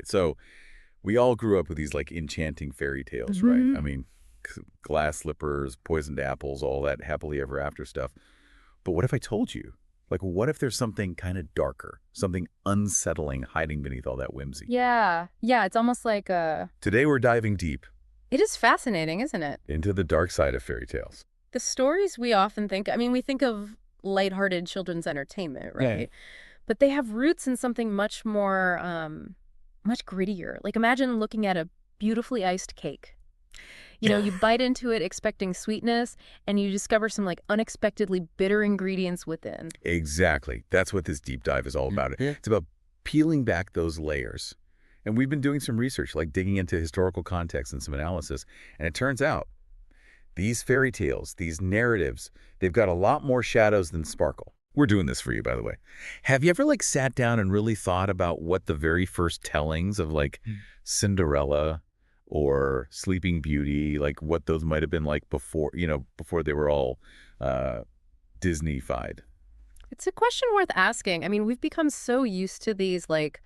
So we all grew up with these like enchanting fairy tales, right? I mean, glass slippers, poisoned apples, all that happily ever after stuff. But what if I told you? Like, what if there's something kind of darker, something unsettling hiding beneath all that whimsy? Yeah. Yeah, it's almost like Today we're diving deep it is fascinating, isn't it? into the dark side of fairy tales. The stories we often think, I mean, we think of lighthearted children's entertainment, Yeah. right? But they have roots in something much more, much grittier. Like imagine looking at a beautifully iced cake. You bite into it expecting sweetness, and you discover some like unexpectedly bitter ingredients within. Exactly. That's what this deep dive is all about. It's about peeling back those layers. And we've been doing some research, like digging into historical context and some analysis. And it turns out these fairy tales, these narratives, they've got a lot more shadows than sparkle. We're doing this for you, by the way. Have you ever like sat down and really thought about what the very first tellings of like Cinderella or Sleeping Beauty, like what those might have been like before, before they were all Disney-fied? It's a question worth asking. I mean, we've become so used to these like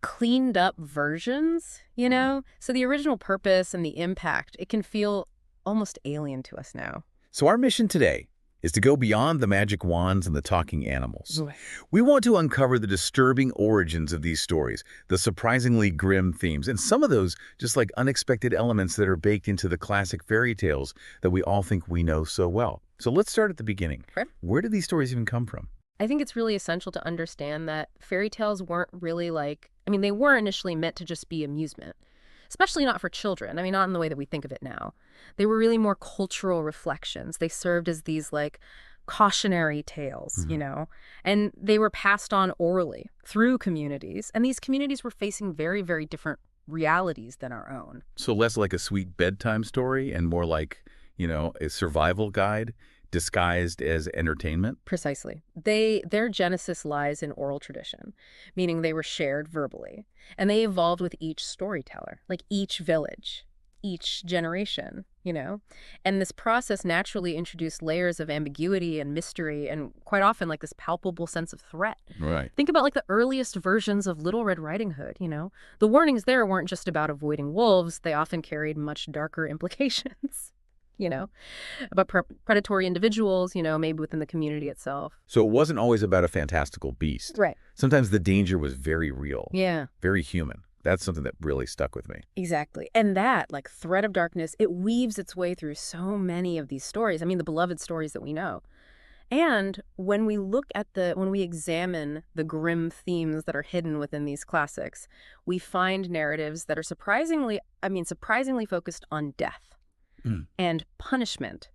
cleaned up versions, you know? So the original purpose and the impact, it can feel almost alien to us now. So our mission today is to go beyond the magic wands and the talking animals. Right. We want to uncover the disturbing origins of these stories, the surprisingly grim themes, and some of those just like unexpected elements that are baked into the classic fairy tales that we all think we know so well. So let's start at the beginning. Sure. Where did these stories even come from? I think it's really essential to understand that fairy tales weren't really like, I mean, they were initially meant to just be amusement, especially not for children. I mean, not in the way that we think of it now. They were really more cultural reflections. They served as these like cautionary tales, and they were passed on orally through communities. And these communities were facing very, very different realities than our own. So less like a sweet bedtime story and more like, a survival guide disguised as entertainment? Precisely. Their genesis lies in oral tradition, meaning they were shared verbally. And they evolved with each storyteller, like each village, each generation, And this process naturally introduced layers of ambiguity and mystery and quite often like this palpable sense of threat. Right. Think about like the earliest versions of Little Red Riding Hood, The warnings there weren't just about avoiding wolves. They often carried much darker implications. About predatory individuals, maybe within the community itself. So it wasn't always about a fantastical beast. Right. Sometimes the danger was very real. Yeah. Very human. That's something that really stuck with me. Exactly. And that, like, thread of darkness, it weaves its way through so many of these stories. I mean, the beloved stories that we know. And when we when we examine the grim themes that are hidden within these classics, we find narratives that are surprisingly focused on death. And punishment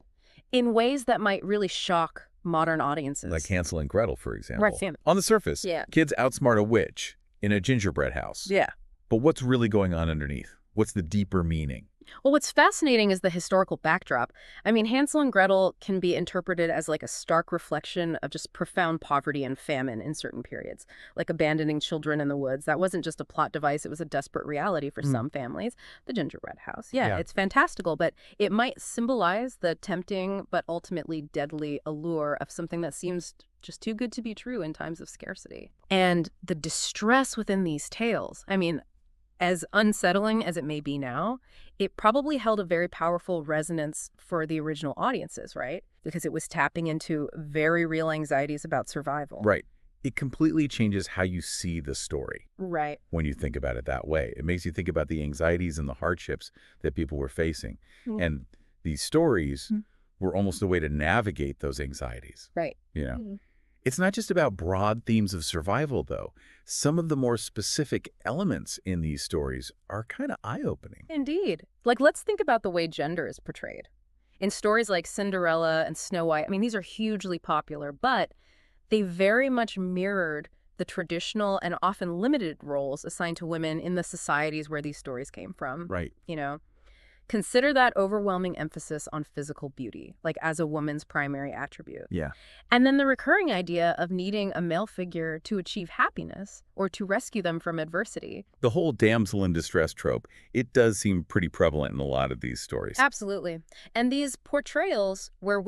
in ways that might really shock modern audiences. Like Hansel and Gretel, for example. Right, Sam. On the surface, Yeah. kids outsmart a witch in a gingerbread house. Yeah. But what's really going on underneath? What's the deeper meaning? Well, what's fascinating is the historical backdrop. I mean, Hansel and Gretel can be interpreted as like a stark reflection of just profound poverty and famine in certain periods, like abandoning children in the woods. That wasn't just a plot device. It was a desperate reality for some families. The gingerbread house. Yeah, it's fantastical, but it might symbolize the tempting but ultimately deadly allure of something that seems just too good to be true in times of scarcity. And the distress within these tales, I mean, as unsettling as it may be now, it probably held a very powerful resonance for the original audiences, right? Because it was tapping into very real anxieties about survival. Right. It completely changes how you see the story. Right. When you think about it that way. It makes you think about the anxieties and the hardships that people were facing. And these stories were almost a way to navigate those anxieties. Right. It's not just about broad themes of survival, though. Some of the more specific elements in these stories are kind of eye-opening. Indeed. Like, let's think about the way gender is portrayed. In stories like Cinderella and Snow White, I mean, these are hugely popular, but they very much mirrored the traditional and often limited roles assigned to women in the societies where these stories came from. Right. Consider that overwhelming emphasis on physical beauty, like as a woman's primary attribute. Yeah. And then the recurring idea of needing a male figure to achieve happiness or to rescue them from adversity. The whole damsel in distress trope, it does seem pretty prevalent in a lot of these stories. Absolutely. And these portrayals where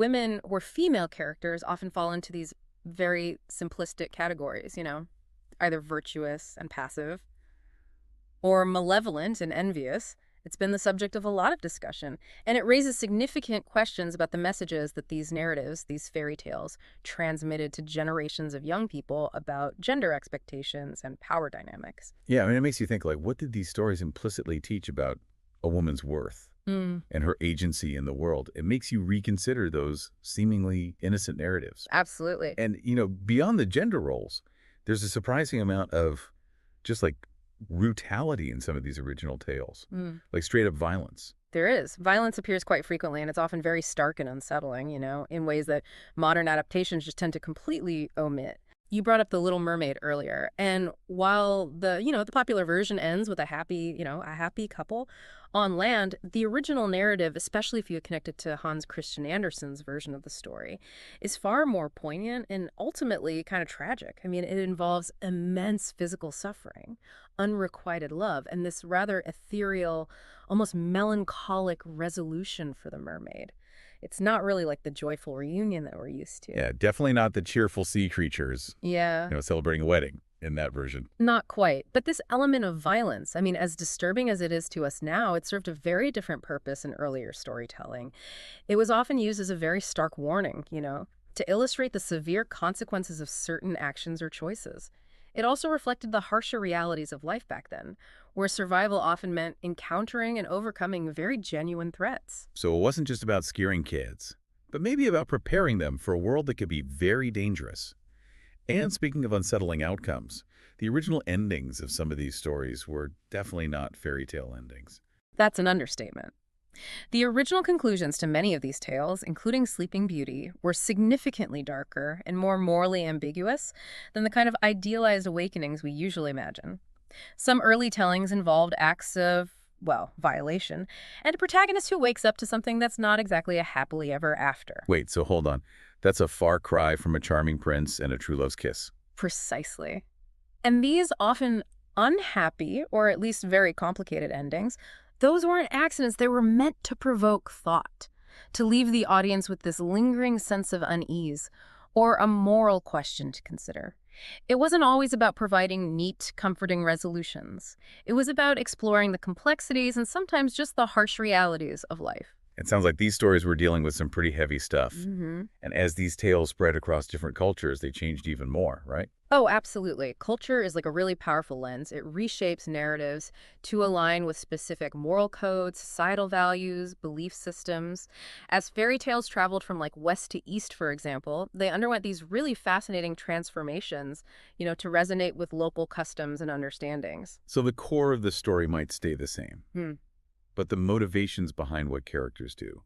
female characters often fall into these very simplistic categories, either virtuous and passive, or malevolent and envious. It's been the subject of a lot of discussion, and it raises significant questions about the messages that these narratives, these fairy tales, transmitted to generations of young people about gender expectations and power dynamics. Yeah, I mean, it makes you think, like, what did these stories implicitly teach about a woman's worth and her agency in the world? It makes you reconsider those seemingly innocent narratives. Absolutely. And, beyond the gender roles, there's a surprising amount of just like brutality in some of these original tales, like straight up violence. There is. Violence appears quite frequently, and it's often very stark and unsettling, in ways that modern adaptations just tend to completely omit. You brought up The Little Mermaid earlier, and while the popular version ends with a happy couple on land, the original narrative, especially if you connect it to Hans Christian Andersen's version of the story, is far more poignant and ultimately kind of tragic. I mean, it involves immense physical suffering, unrequited love, and this rather ethereal, almost melancholic resolution for the mermaid. It's not really like the joyful reunion that we're used to. Yeah, definitely not the cheerful sea creatures, Yeah. celebrating a wedding in that version. Not quite. But this element of violence, I mean, as disturbing as it is to us now, it served a very different purpose in earlier storytelling. It was often used as a very stark warning, to illustrate the severe consequences of certain actions or choices. It also reflected the harsher realities of life back then, where survival often meant encountering and overcoming very genuine threats. So it wasn't just about scaring kids, but maybe about preparing them for a world that could be very dangerous. And speaking of unsettling outcomes, the original endings of some of these stories were definitely not fairy tale endings. That's an understatement. The original conclusions to many of these tales, including Sleeping Beauty, were significantly darker and more morally ambiguous than the kind of idealized awakenings we usually imagine. Some early tellings involved acts of, violation, and a protagonist who wakes up to something that's not exactly a happily ever after. Wait, so hold on. That's a far cry from a charming prince and a true love's kiss. Precisely. And these often unhappy, or at least very complicated endings, those weren't accidents. They were meant to provoke thought, to leave the audience with this lingering sense of unease, or a moral question to consider. It wasn't always about providing neat, comforting resolutions. It was about exploring the complexities and sometimes just the harsh realities of life. It sounds like these stories were dealing with some pretty heavy stuff. Mm-hmm. And as these tales spread across different cultures, they changed even more, right? Oh, absolutely. Culture is like a really powerful lens. It reshapes narratives to align with specific moral codes, societal values, belief systems. As fairy tales traveled from like west to east, for example, they underwent these really fascinating transformations, to resonate with local customs and understandings. So the core of the story might stay the same, but the motivations behind what characters do,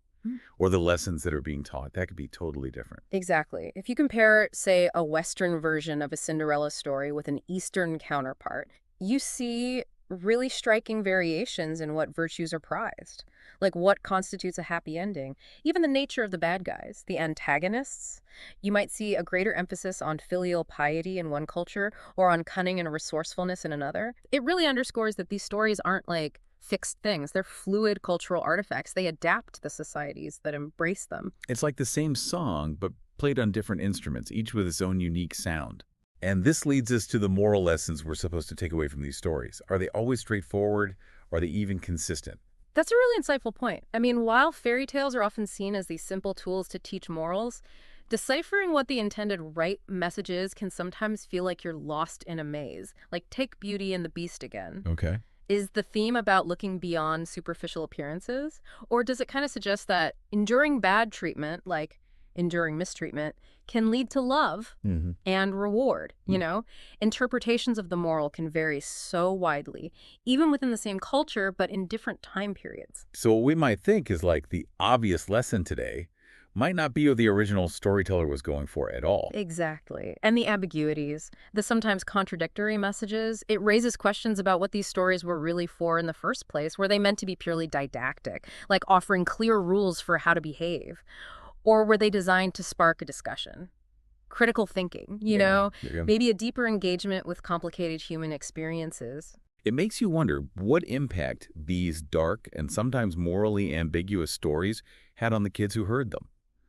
or the lessons that are being taught, that could be totally different. Exactly. If you compare, say, a Western version of a Cinderella story with an Eastern counterpart, you see really striking variations in what virtues are prized, like what constitutes a happy ending, even the nature of the bad guys, the antagonists. You might see a greater emphasis on filial piety in one culture or on cunning and resourcefulness in another. It really underscores that these stories aren't like fixed things. They're fluid cultural artifacts. They adapt to the societies that embrace them. It's like the same song, but played on different instruments, each with its own unique sound. And this leads us to the moral lessons we're supposed to take away from these stories. Are they always straightforward? Or are they even consistent? That's a really insightful point. I mean, while fairy tales are often seen as these simple tools to teach morals, deciphering what the intended right message is can sometimes feel like you're lost in a maze. Like, take Beauty and the Beast again. Okay. Is the theme about looking beyond superficial appearances? Or does it kind of suggest that enduring bad treatment, like enduring mistreatment, can lead to love and reward, Interpretations of the moral can vary so widely, even within the same culture, but in different time periods. So what we might think is like the obvious lesson today might not be what the original storyteller was going for at all. Exactly. And the ambiguities, the sometimes contradictory messages, it raises questions about what these stories were really for in the first place. Were they meant to be purely didactic, like offering clear rules for how to behave? Or were they designed to spark a discussion? Critical thinking, maybe a deeper engagement with complicated human experiences. It makes you wonder what impact these dark and sometimes morally ambiguous stories had on the kids who heard them.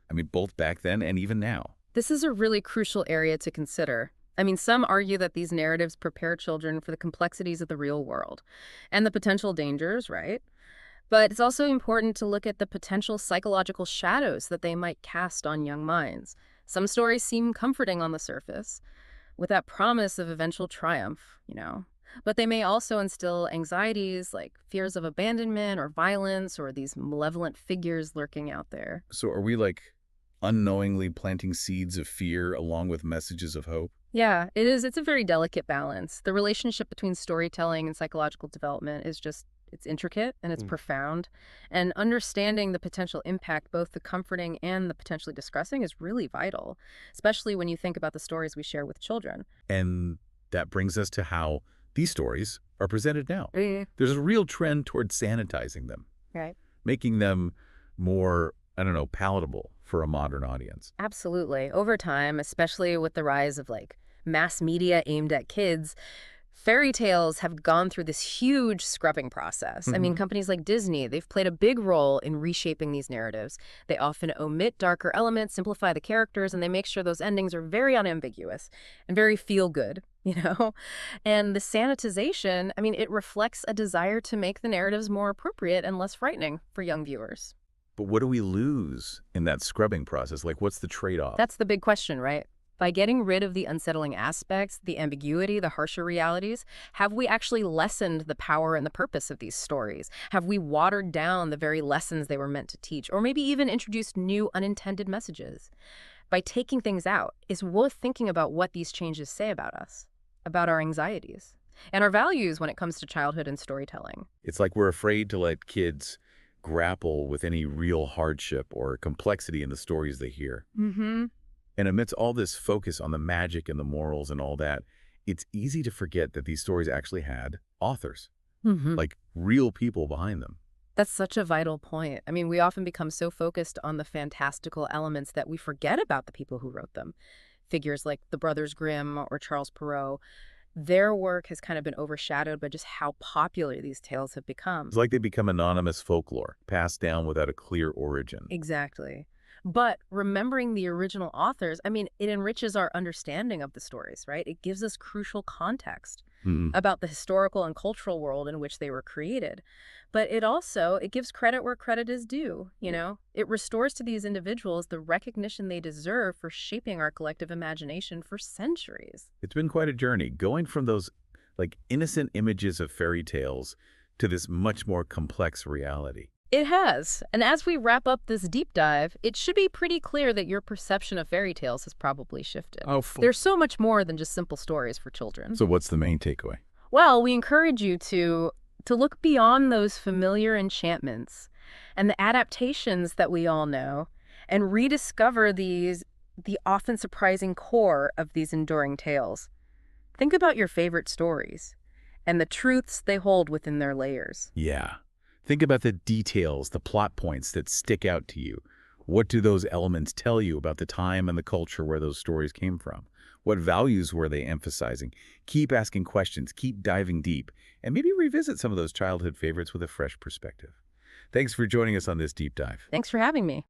I mean, both back then and even now. This is a really crucial area to consider. I mean, some argue that these narratives prepare children for the complexities of the real world and the potential dangers, right? But it's also important to look at the potential psychological shadows that they might cast on young minds. Some stories seem comforting on the surface, with that promise of eventual triumph. But they may also instill anxieties like fears of abandonment or violence or these malevolent figures lurking out there. So are we like unknowingly planting seeds of fear along with messages of hope? Yeah, it is. It's a very delicate balance. The relationship between storytelling and psychological development is just, it's intricate and it's profound. And understanding the potential impact, both the comforting and the potentially distressing, is really vital, especially when you think about the stories we share with children. And that brings us to how these stories are presented now. Mm. There's a real trend toward sanitizing them, Right. making them more, I don't know, palatable for a modern audience. Absolutely. Over time, especially with the rise of mass media aimed at kids, fairy tales have gone through this huge scrubbing process. I mean, companies like Disney, they've played a big role in reshaping these narratives. They often omit darker elements, simplify the characters, and they make sure those endings are very unambiguous and very feel-good. And the sanitization, I mean, it reflects a desire to make the narratives more appropriate and less frightening for young viewers. But what do we lose in that scrubbing process? Like, what's the trade-off? That's the big question, right? By getting rid of the unsettling aspects, the ambiguity, the harsher realities, have we actually lessened the power and the purpose of these stories? Have we watered down the very lessons they were meant to teach, or maybe even introduced new unintended messages? By taking things out, it's worth thinking about what these changes say about us, about our anxieties, and our values when it comes to childhood and storytelling. It's like we're afraid to let kids grapple with any real hardship or complexity in the stories they hear. Mm-hmm. And amidst all this focus on the magic and the morals and all that, it's easy to forget that these stories actually had authors, like real people behind them. That's such a vital point. I mean, we often become so focused on the fantastical elements that we forget about the people who wrote them. Figures like the Brothers Grimm or Charles Perrault, their work has kind of been overshadowed by just how popular these tales have become. It's like they become anonymous folklore, passed down without a clear origin. Exactly. But remembering the original authors, I mean, it enriches our understanding of the stories, right? It gives us crucial context about the historical and cultural world in which they were created. But it gives credit where credit is due. It restores to these individuals the recognition they deserve for shaping our collective imagination for centuries. It's been quite a journey, going from those like innocent images of fairy tales to this much more complex reality. It has. And as we wrap up this deep dive, it should be pretty clear that your perception of fairy tales has probably shifted. There's so much more than just simple stories for children. So what's the main takeaway? Well, we encourage you to look beyond those familiar enchantments and the adaptations that we all know and rediscover the often surprising core of these enduring tales. Think about your favorite stories and the truths they hold within their layers. Yeah. Think about the details, the plot points that stick out to you. What do those elements tell you about the time and the culture where those stories came from? What values were they emphasizing? Keep asking questions, keep diving deep, and maybe revisit some of those childhood favorites with a fresh perspective. Thanks for joining us on this deep dive. Thanks for having me.